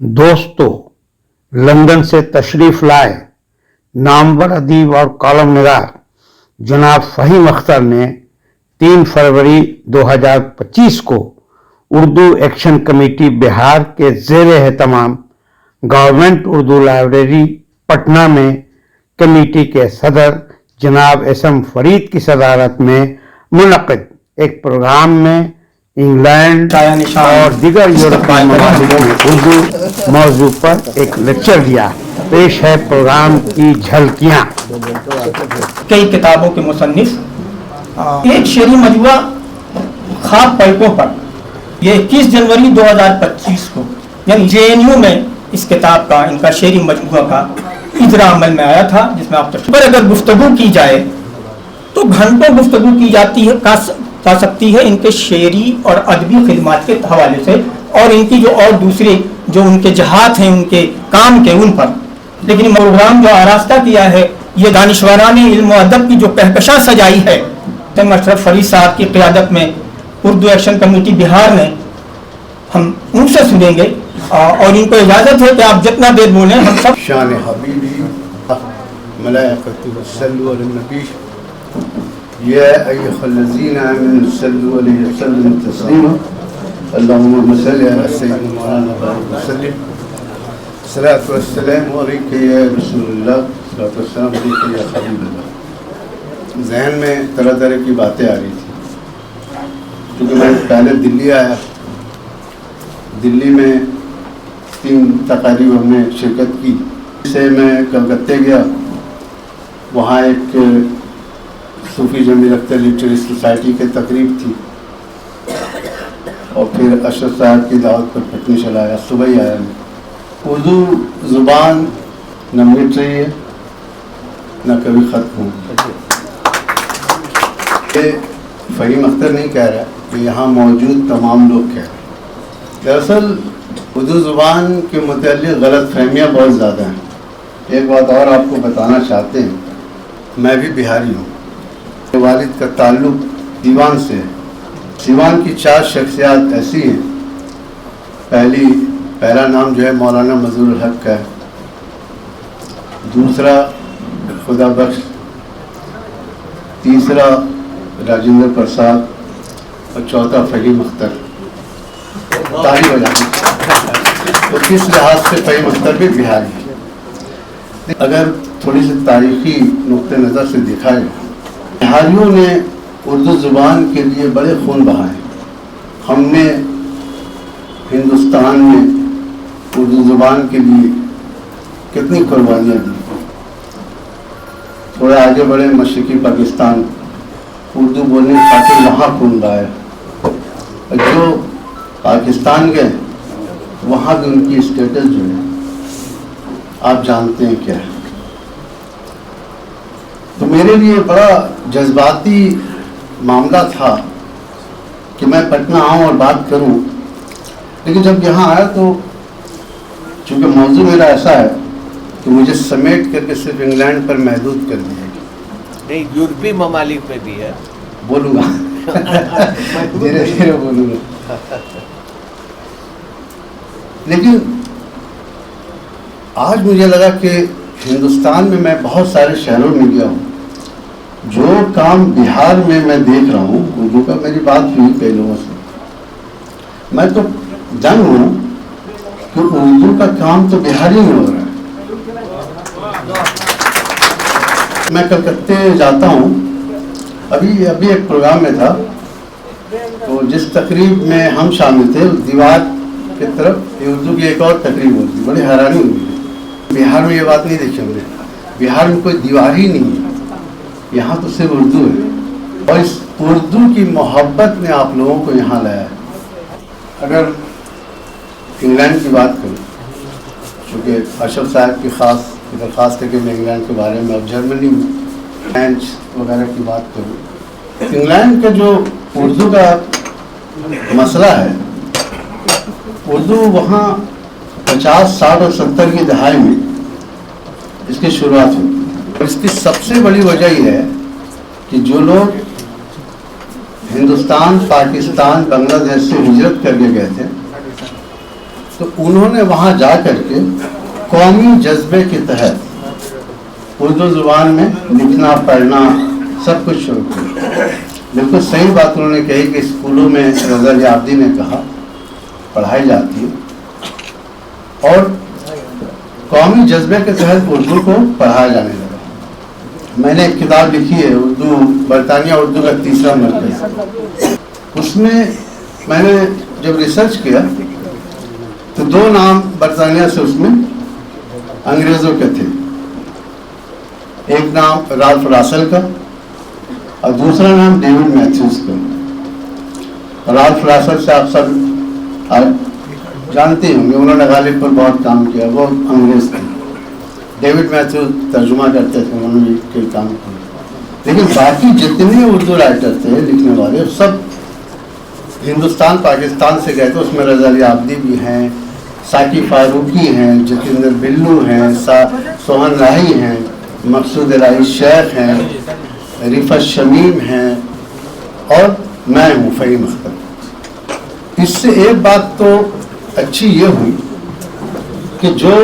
दोस्तों, लंदन से तशरीफ लाए नामवर अदीब और कॉलम निगार जनाब फ़हीम अख्तर ने 3 फरवरी 2025 को उर्दू एक्शन कमेटी बिहार के ज़ेर एहतमाम गवर्नमेंट उर्दू लाइब्रेरी पटना में कमेटी के सदर जनाब एसएम फरीद की सदारत में मुनक़िद एक प्रोग्राम में इंग्लैंड और दीगर यूरोपीय ममालिक में उर्दू मौजू पर एक लेक्चर दिया। पेश है प्रोग्राम की झलकियाँ। कई किताबों के मुसन्निफ, एक शेरी मजमुआ ख्वाब पलकों पर, ये 21 जनवरी 2025 को यानी JNU में इस किताब का, इनका शेरी मजमुआ का इजरा अमल में आया था, जिसमें आप पर अगर गुफ्तगू की जाए तो घंटों गुफ्तगू की जाती है जा सकती है इनके शेरी और अदबी खिदमात के हवाले से, और इनकी जो और दूसरे जो उनके जहात हैं उनके काम के उन पर। लेकिन प्रोग्राम जो आरास्ता किया है, ये दानिशवरान इल्म और अदब की जो कहकशां सजाई है अशरफ फरीद साहब की क़ियादत में उर्दू एक्शन कमेटी बिहार ने, हम उनसे सुनेंगे और इनको इजाज़त है कि आप जितना देर बोलें हम सब। शान हबीबी मलाइकतुहु सल्लु अला नबी या अय्युहल्लज़ीना आमनु सल्लु अलैहि वसल्लिमु तस्लीमा अल्लाहुम्मा सल्लि अला सय्यिदिना मौलाना वसल्लिम सलातु वस्सलामु अलैका या रसूलल्लाह सलातु वस्सलामु अलैका या हबीबल्लाह। ज़हन में तरह तरह की बातें आ रही थी, क्योंकि मैं पहले दिल्ली आया, दिल्ली में 3 तकारीब हमने शिरकत की। से मैं कलकत्ते गया, वहाँ एक सूफी जमील अख्तर लिटरेरी सोसाइटी के तकरीब थी, और फिर अशरफ साहब की दावत पर पटना चला आया, सुबह ही आया मैं। उर्दू ज़ुबान न मिट रही है न कभी ख़त्म होगी। ये फ़हीम अख्तर नहीं कह रहा, कि यहाँ मौजूद तमाम लोग कह रहे हैं। दरअसल उर्दू ज़ुबान के मुताल्लिक़ गलत फहमियाँ बहुत ज़्यादा हैं। एक बात और आपको बताना चाहते हैं, मैं भी बिहारी हूँ, मेरे वालिद का ताल्लुक़ दीवान से है। दीवान की 4 शख्सियात ऐसी हैं। पहला नाम जो है मौलाना मजरूल हक का है, दूसरा खुदा बख्श, तीसरा राजेंद्र प्रसाद और चौथा फ़हीम अख्तर। ताली बजानी। तो किस लिहाज से फ़हीम अख्तर भी बिहारी है। अगर थोड़ी सी तारीख़ी नुक्ते नज़र से देखा जाए, बिहारियों ने उर्दू ज़ुबान के लिए बड़े खून बहाए। हमने हिंदुस्तान में उर्दू ज़ुबान के लिए कितनी कुर्बानियाँ दी। थोड़ा आगे बढ़े मशरक़ी पाकिस्तान, उर्दू बोलने की खातिर वहाँ खून बहाया। जो पाकिस्तान गए, वहाँ भी उनकी स्टेटस जो है आप जानते हैं क्या है। तो मेरे लिए बड़ा जज्बाती मामला था कि मैं पटना आऊँ और बात करूँ, लेकिन जब यहाँ आया तो चूँकि मौजू मेरा ऐसा है कि मुझे समेट करके सिर्फ इंग्लैंड पर महदूद कर दिया गया। नहीं, यूरोपीय ममालिक में भी है। बोलूँगा धीरे धीरे बोलूँगा। लेकिन आज मुझे लगा कि हिंदुस्तान में मैं बहुत सारे शहरों में गया हूँ, जो काम बिहार में मैं देख रहा हूँ, उर्दू का मेरी बात हुई कई लोगों से, मैं तो दंग हूँ कि उर्दू का काम तो बिहारी में हो रहा है। मैं कलकत्ते जाता हूँ, अभी एक प्रोग्राम में था, तो जिस तकरीब में हम शामिल थे, उस दीवार की तरफ उर्दू की एक और तकरीब होती, बड़ी हैरानी हुई। बिहार में ये बात नहीं देखी हमने, बिहार में कोई दीवार ही नहीं है, यहाँ तो सिर्फ उर्दू है, और इस उर्दू की मोहब्बत ने आप लोगों को यहाँ लाया है। अगर इंग्लैंड की बात करूँ, चूँकि अशरफ साहब की ख़ास करके मैं इंग्लैंड के बारे में, अब जर्मनी फ्रेंच वगैरह की बात करूँ, इंग्लैंड का जो उर्दू का मसला है, उर्दू वहाँ 50, 60 और 70 की दहाई में इसकी शुरुआत हुई। और इसकी सबसे बड़ी वजह यह है कि जो लोग हिंदुस्तान, पाकिस्तान, बांग्लादेश से हिजरत करके गए थे, تو انہوں نے وہاں جا کر کے قومی جذبے کے تحت اردو زبان میں لکھنا پڑھنا سب کچھ شروع کیا. بالکل صحیح بات انہوں نے کہی کہ اسکولوں میں رضا علی عابدی نے کہا پڑھائی جاتی ہے اور قومی جذبے کے تحت اردو کو پڑھایا جانے لگا. میں نے ایک کتاب لکھی ہے اردو برطانیہ اردو کا تیسرا مرکز. اس میں نے جب ریسرچ کیا تو 2 نام برطانیہ سے اس میں انگریزوں کے تھے. ایک نام رالف راسل کا اور دوسرا نام ڈیوڈ میتھیوز کا. رالف راسل سے آپ سب جانتے ہوں گے, انہوں نے غالب پر بہت کام کیا, وہ انگریز تھے. ڈیوڈ میتھیوز ترجمہ کرتے تھے, انہوں نے کئی کام کیا. لیکن باقی جتنے اردو رائٹر تھے لکھنے والے سب ہندوستان پاکستان سے گئے تھے. اس میں رضا علی عابدی بھی ہیں, ساقی فاروقی ہیں, جتیندر بلو ہیں, سوہن راہی ہیں, مقصود الہی شیخ ہیں, رفعت شمیم ہیں اور میں ہوں فہیم اختر. اس سے ایک بات تو اچھی یہ ہوئی کہ جو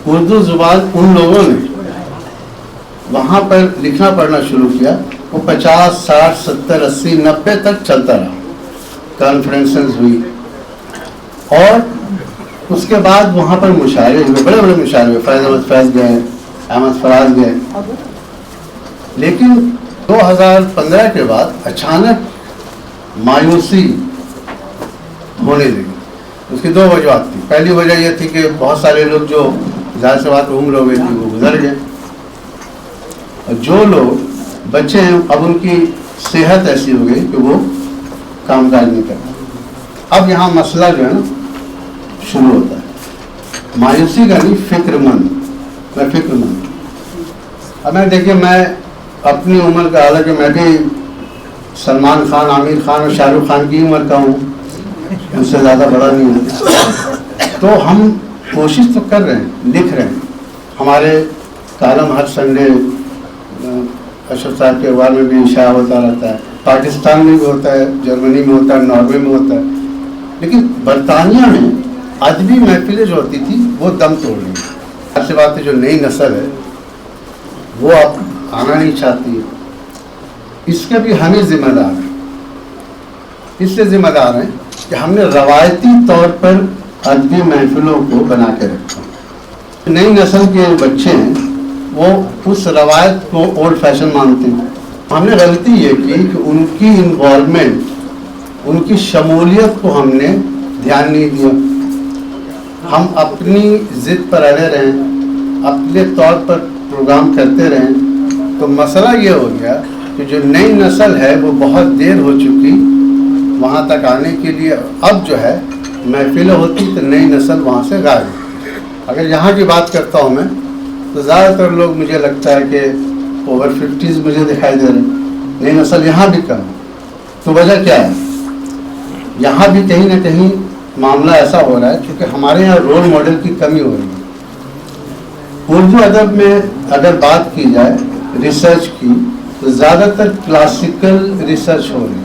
اردو زبان ان لوگوں نے وہاں پر لکھنا پڑھنا شروع کیا وہ 50, 60, 70, 80, 90 تک چلتا رہا. کانفرنسز ہوئی اور اس کے بعد وہاں پر مشاعرے ہوئے, بڑے بڑے مشاعرے ہوئے. فیض احمد فیض گئے, احمد فراز گئے. لیکن 2015 کے بعد اچانک مایوسی ہونے لگی. اس کی 2 وجوہات تھیں. پہلی وجہ یہ تھی کہ بہت سارے لوگ جو ظاہر سی بات عمر ہو گئی تھی وہ گزر گئے, اور جو لوگ بچے ہیں اب ان کی صحت ایسی ہو گئی کہ وہ کام کاج نہیں کرتے. اب یہاں مسئلہ جو ہے نا شروع ہوتا ہے, مایوسی کا نہیں, فکر مند. میں فکر مند. اب میں دیکھیے میں اپنی عمر کا, حالانکہ میں بھی سلمان خان, عامر خان اور شاہ رخ خان کی عمر کا ہوں, ان سے زیادہ بڑا نہیں ہوں, تو ہم کوشش تو کر رہے ہیں, لکھ رہے ہیں. ہمارے کالم ہر سنڈے اشرف صاحب کے اخبار میں بھی شائع ہوتا رہتا ہے, پاکستان میں بھی ہوتا ہے, جرمنی میں ہوتا ہے, ناروے میں ہوتا ہے. لیکن برطانیہ میں ادبی محفلیں جو ہوتی تھی وہ دم توڑ رہی ہیں. ایسی بات ہے جو نئی نسل ہے وہ اب آنا نہیں چاہتی. اس کا بھی ہمیں ذمہ دار ہے. اس سے ذمہ دار ہیں کہ ہم نے روایتی طور پر ادبی محفلوں کو بنا کے رکھا. نئی نسل کے بچے ہیں وہ اس روایت کو اولڈ فیشن مانتے ہیں. ہم نے غلطی یہ کی کہ ان کی انوالومنٹ, ان کی شمولیت کو ہم نے دھیان نہیں دیا. ہم اپنی ضد پر اڑے رہیں, اپنے طور پر پروگرام کرتے رہیں, تو مسئلہ یہ ہو گیا کہ جو نئی نسل ہے وہ بہت دیر ہو چکی وہاں تک آنے کے لیے. اب جو ہے محفلیں ہوتی تو نئی نسل وہاں سے غائب ہوتی. اگر یہاں کی بات کرتا ہوں میں تو زیادہ تر لوگ مجھے لگتا ہے کہ اوور 50s مجھے دکھائی دے رہے ہیں. نئی نسل یہاں بھی کم. تو وجہ کیا ہے؟ یہاں بھی کہیں نہ کہیں معاملہ ایسا ہو رہا ہے کیونکہ ہمارے یہاں رول ماڈل کی کمی ہو رہی ہے. اردو ادب میں اگر بات کی جائے ریسرچ کی تو زیادہ تر کلاسیکل ریسرچ ہو رہی ہے.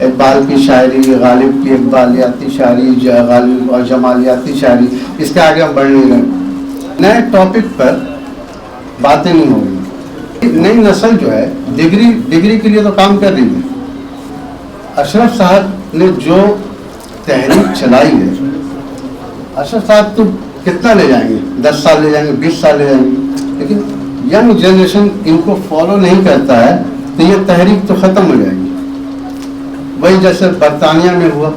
اقبال کی شاعری, غالب کی اقبالیاتی شاعری, غالب اور جمالیاتی شاعری, اس کے آگے ہم بڑھ نہیں رہے. نئے ٹاپک پر باتیں نہیں ہو رہی. نئی نسل جو ہے ڈگری کے لیے تو کام کر رہی ہے. اشرف صاحب نے جو تحریک چلائی ہے, اشرف صاحب تو کتنا لے جائیں گے, 10 سال لے جائیں گے, 20 سال لے جائیں گے, لیکن ینگ جنریشن ان کو فالو نہیں کرتا ہے تو یہ تحریک تو ختم ہو جائے گی. وہی جیسے برطانیہ میں ہوا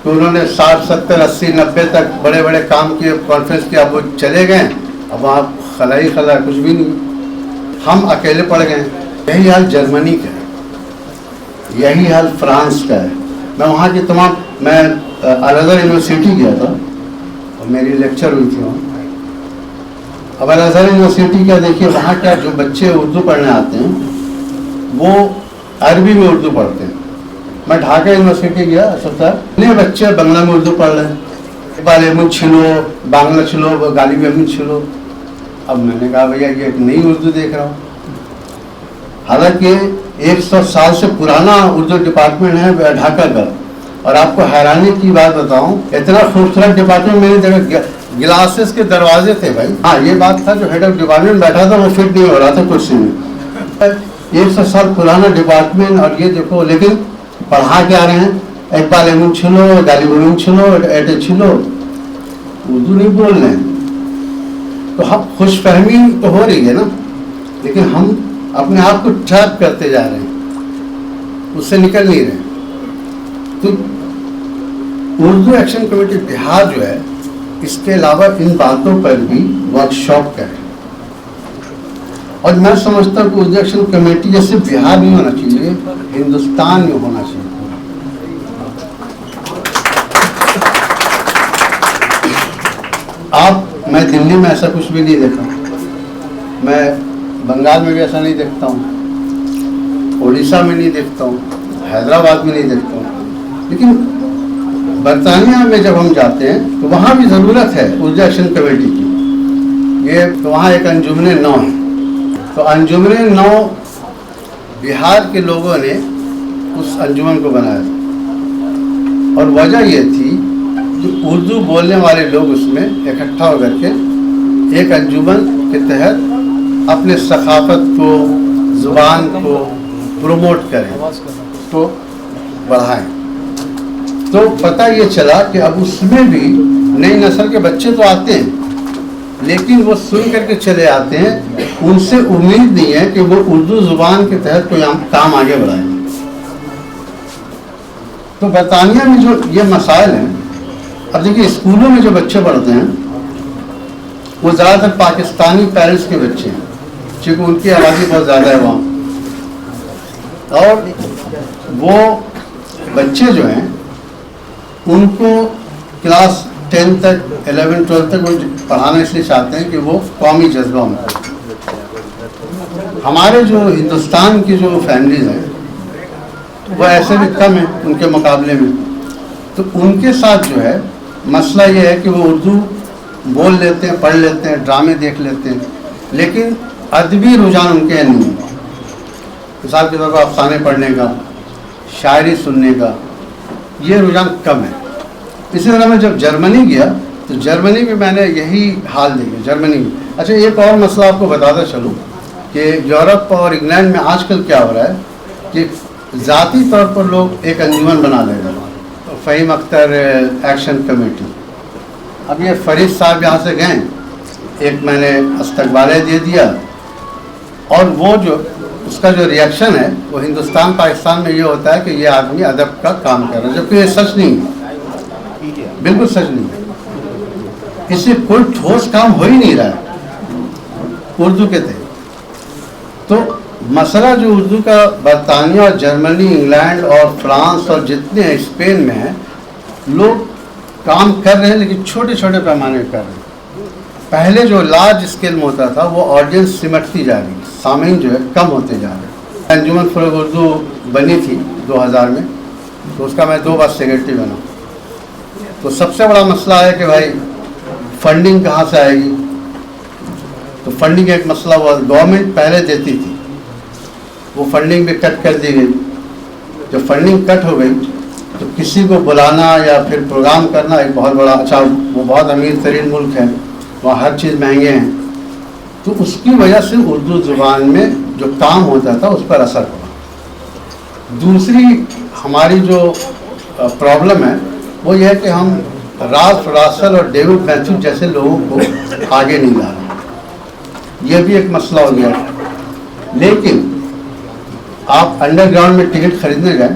تو انہوں نے 60, 70, 80, 90 تک بڑے بڑے کام کیے, کانفرنس کیا, اب وہ چلے گئے, اب وہاں خلا کچھ بھی نہیں, ہم اکیلے پڑ گئے. یہی حال جرمنی کا ہے, یہی حال فرانس کا ہے. میں وہاں کی تمام, میں الازہر یونیورسٹی گیا تھا اور میری لیکچر ہوئی تھی وہاں. اب الازہر یونیورسٹی کیا دیکھیے وہاں کیا جو بچے اردو پڑھنے آتے ہیں وہ عربی میں اردو پڑھتے ہیں. میں ڈھاکہ یونیورسٹی گیا, اتنے بچے بنگلہ میں اردو پڑھ رہے ہیں. اقبال احمد چھلو, بانگلہ چھلو, غالب احمد چھلو. اب میں نے کہا بھیا یہ ایک نئی اردو دیکھ رہا ہوں. حالانکہ 100 سال سے پرانا اردو ڈپارٹمنٹ ہے ڈھاکہ کا, और आपको हैरानी की बात बताऊं, इतना खूबसूरत डिपार्टमेंट मैंने देखा, ग्लासेस के दरवाजे थे भाई। हाँ, ये बात था, जो हेड ऑफ डिपार्टमेंट बैठा था वो फिट नहीं हो रहा था कुर्सी में। 100 साल पुराना डिपार्टमेंट, और ये देखो, लेकिन पढ़ा क्या रहे हैं, एक बार एमुन छिलो, गाली गुलूम छिलो, एटे छिलो, उर्दू नहीं बोल रहे हैं। तो हम खुशफहमी तो हो रही है ना, लेकिन हम अपने आप को ट्रैप करते जा रहे हैं, उससे निकल नहीं रहे। तो उर्दू एक्शन कमेटी बिहार जो है, इसके अलावा इन बातों पर भी वर्कशॉप करें। और मैं समझता हूँ कि उर्दू एक्शन कमेटी जैसे बिहार नहीं होना चाहिए, हिंदुस्तान में होना चाहिए। मैं दिल्ली में ऐसा कुछ भी नहीं देखा, मैं बंगाल में भी ऐसा नहीं देखता हूँ, उड़ीसा में नहीं देखता हूँ, हैदराबाद में नहीं देखता हूँ, लेकिन बरतानिया में जब हम जाते हैं तो वहाँ भी ज़रूरत है उर्दू एक्शन कमेटी की। ये तो वहाँ एक अंजुमन नौ है, तो अंजुमन नौ बिहार के लोगों ने उस अंजुमन को बनाया था, और वजह ये थी जो उर्दू बोलने वाले लोग उसमें इकट्ठा होकर के एक अंजुमन के तहत अपने सकाफत को, ज़ुबान को प्रमोट करें, तो बढ़ाएं। तो पता ये चला कि अब उसमें भी नई नस्ल के बच्चे तो आते हैं, लेकिन वो सुन करके चले आते हैं, उनसे उम्मीद नहीं है कि वो उर्दू ज़ुबान के तहत कोई काम आगे बढ़ाएं। तो बरतानिया में जो ये मसाइल हैं, अब देखिए स्कूलों में जो बच्चे पढ़ते हैं वो ज़्यादातर पाकिस्तानी पेरेंट्स के बच्चे हैं, क्योंकि उनकी आबादी बहुत ज़्यादा है वहाँ, और वो बच्चे जो हैं उनको क्लास 10 तक, 11, 12 तक वो पढ़ाना इसलिए चाहते हैं कि वो कौमी जज्बा उनका। हमारे जो हिंदुस्तान की जो फैमिलीज हैं वो ऐसे भी कम है उनके मुकाबले में, तो उनके साथ जो है मसला ये है कि वो उर्दू बोल लेते हैं, पढ़ लेते हैं, ड्रामे देख लेते हैं, लेकिन अदबी रुझान उनके यहाँ नहीं है। मिसाल के तौर पर अफसाने पढ़ने का, शायरी सुनने का, ये रुझान कम है। इसी तरह मैं जब जर्मनी गया तो जर्मनी में मैंने यही हाल देखा। जर्मनी में, अच्छा, एक और मसला आपको बताता चलूँ कि यूरोप और इंग्लैंड में आजकल क्या हो रहा है कि ज़ाती तौर पर लोग एक अंजुमन बना ले रहे हैं, फ़हीम अख्तर एक्शन कमेटी। अब ये फरीद साहब यहाँ से गए, एक मैंने इस्तकबाले दे दिया, और वो जो उसका जो रिएक्शन है वो हिंदुस्तान पाकिस्तान में ये होता है कि ये आदमी अदब का काम कर रहा है, जबकि ये सच नहीं है, बिल्कुल सच नहीं है। इससे कोई ठोस काम हो ही नहीं रहा है उर्दू के तहत। तो मसला जो उर्दू का बरतानिया और जर्मनी, इंग्लैंड और फ्रांस और जितने हैं, स्पेन में हैं, लोग काम कर रहे हैं, लेकिन छोटे छोटे पैमाने पर कर रहे हैं। पहले जो लार्ज स्केल में होता था वो ऑडियंस सिमटती जा रही है, सामीन जो है कम होते जा रहे हैं। अंजुमन फ़रोग़ उर्दू बनी थी 2000 में, तो उसका मैं 2 बार सेक्रेटरी बना। तो सबसे बड़ा मसला है कि भाई फंडिंग कहाँ से आएगी, तो फंडिंग एक मसला हुआ। गवर्नमेंट पहले देती थी, वो फंडिंग भी कट कर दी गई। जब फंडिंग कट हो गई तो किसी को बुलाना या फिर प्रोग्राम करना एक बहुत बड़ा, अच्छा वो बहुत अमीर तरीन मुल्क है, वहाँ हर चीज़ महंगे हैं, तो उसकी वजह से उर्दू ज़ुबान में जो काम होता था उस पर असर पड़ा। दूसरी हमारी जो प्रॉब्लम है वो ये है कि हम राल्फ रासल और डेविड मैथ्यूज जैसे लोगों को आगे नहीं ला रहे, ये भी एक मसला हो गया। लेकिन आप अंडरग्राउंड में टिकट खरीदने गए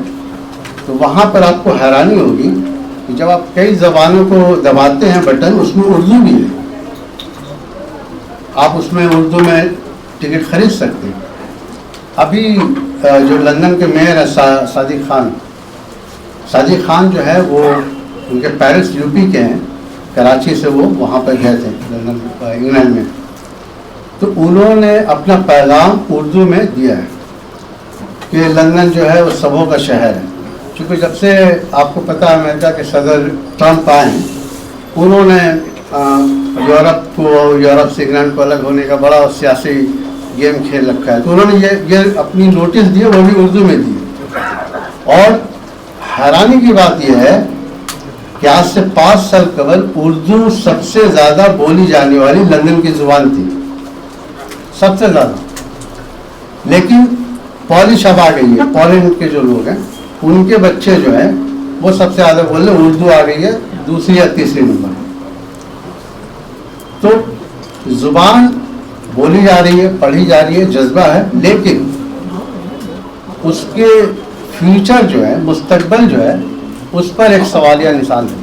तो वहाँ पर आपको हैरानी होगी कि जब आप कई ज़बानों को दबाते हैं बटन, उसमें उर्दू भी है, आप उसमें उर्दू में टिकट खरीद सकते हैं। अभी जो लंदन के मेयर हैं सादिक खान जो है वो, उनके पेरेंट्स यूपी के हैं, कराची से वो वहाँ पर गए थे लंदन, इंग्लैंड में, तो उन्होंने अपना पैगाम उर्दू में दिया है कि लंदन जो है वो सबों का शहर है। क्योंकि जब से आपको पता है अमेरिका के सदर ट्रंप आए, उन्होंने यूरोप से इंग्लैंड को अलग होने का बड़ा सियासी गेम खेल रखा है, तो उन्होंने ये अपनी नोटिस दिए, वो भी उर्दू में दिए, और हैरानी की बात यह है कि आज से 5 साल कबल उर्दू सबसे ज्यादा बोली जाने वाली लंदन की जुबान थी, सबसे ज्यादा। लेकिन पॉलिश अब आ गई है, पोलैंड के जो लोग हैं उनके बच्चे जो हैं वो सबसे ज्यादा बोल रहे, उर्दू आ गई है दूसरी या तीसरी नंबर। तो जुबान बोली जा रही है, पढ़ी जा रही है, जज्बा है, लेकिन उसके फ्यूचर जो है, मुस्तकबल जो है, उस पर एक सवालिया निशान है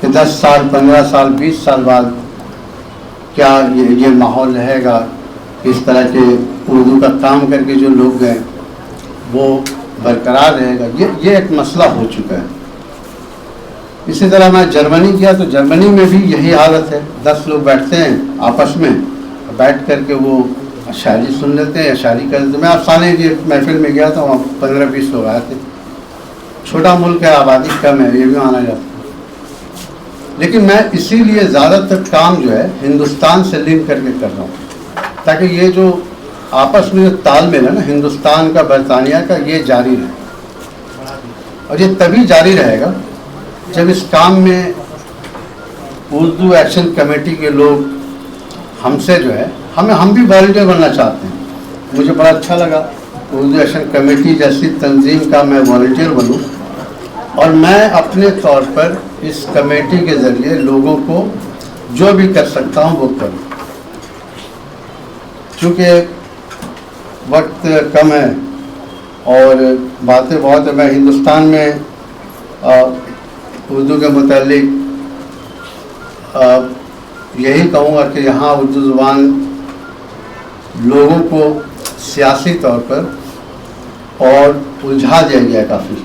कि 10 साल, 15 साल, 20 साल बाद क्या ये माहौल रहेगा, इस तरह के उर्दू का काम करके जो लोग गए वो बरकरार रहेगा, ये एक मसला हो चुका है। इसी तरह मैं जर्मनी गया तो जर्मनी में भी यही हालत है। 10 लोग बैठते हैं आपस में, बैठ करके वो शायरी सुन लेते हैं या शायरी कर लेते हैं। मैं अफसाने की महफिल में गया था, वहाँ 15-20 लोग आए थे। छोटा मुल्क है, आबादी कम है, ये भी माना जाता है। लेकिन मैं इसीलिए ज़्यादातर काम जो है हिंदुस्तान से लिंक करके कर रहा हूँ, ताकि ये जो आपस में जो तालमेल है ना हिंदुस्तान का, बरतानिया का, ये जारी रहे। और ये तभी जारी रहेगा जब इस काम में उर्दू एक्शन कमेटी के लोग हमसे जो है, हम भी वॉलंटियर बनना चाहते हैं। मुझे बड़ा अच्छा लगा उर्दू एक्शन कमेटी जैसी तंजीम का मैं वॉलंटियर बनूं और मैं अपने तौर पर इस कमेटी के ज़रिए लोगों को जो भी कर सकता हूं वो करूं। चूँकि वक्त कम है और बातें बहुत है, मैं हिंदुस्तान में उर्दू के मुतालिक यही कहूँगा कि यहाँ उर्दू ज़ुबान लोगों को सियासी तौर पर और उलझा दिया गया है काफ़ी।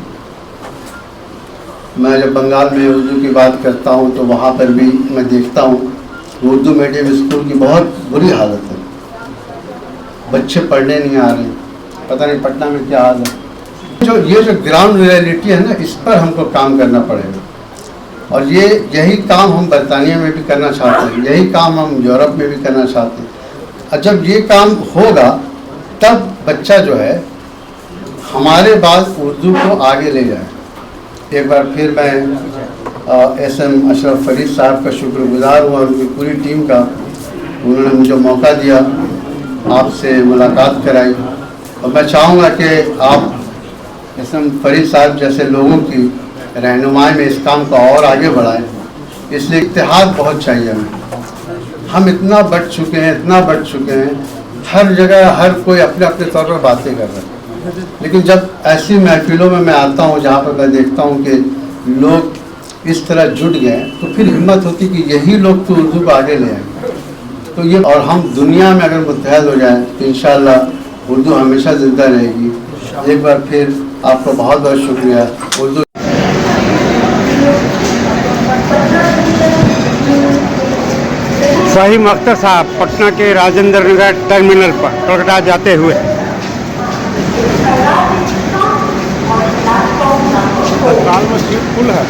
मैं जब बंगाल में उर्दू की बात करता हूँ तो वहाँ पर भी मैं देखता हूँ उर्दू मीडियम स्कूल की बहुत बुरी हालत है, बच्चे पढ़ने नहीं आ रहे हैं, पता नहीं पटना में क्या हाल है। ये जो ग्राउंड रियलिटी है ना, इस पर हमको काम करना पड़ेगा और यही काम हम बरतानिया में भी करना चाहते हैं, यही काम हम यूरोप में भी करना चाहते हैं। और जब ये काम होगा तब बच्चा जो है हमारे बाद उर्दू को आगे ले जाए। एक बार फिर मैं SM अशरफ फरीद साहब का शुक्रगुजार हूँ और उनकी पूरी टीम का, उन्होंने मुझे मौका दिया, आपसे मुलाकात कराई। और मैं चाहूँगा कि आप SM फरीद साहब जैसे लोगों की रहनुमाई में इस काम को और आगे बढ़ाएं। इसलिए इत्तेहाद बहुत चाहिए हमें। हम इतना बढ़ चुके हैं, हर जगह हर कोई अपने अपने तौर पर बातें कर रहा है। लेकिन जब ऐसी महफिलों में मैं आता हूँ जहाँ पर मैं देखता हूँ कि लोग इस तरह जुट गए तो फिर हिम्मत होती कि यही लोग तो उर्दू को आगे ले आएंगे। तो ये और हम दुनिया में अगर मुत्तहद हो जाएं तो इंशाअल्लाह उर्दू हमेशा ज़िंदा रहेगी। एक बार फिर आपको बहुत बहुत शुक्रिया। उर्दू फहीम अख्तर साहब पटना के राजेंद्र नगर टर्मिनल पर कलकत्ता जाते हुए। लाल मस्जिद फुल है।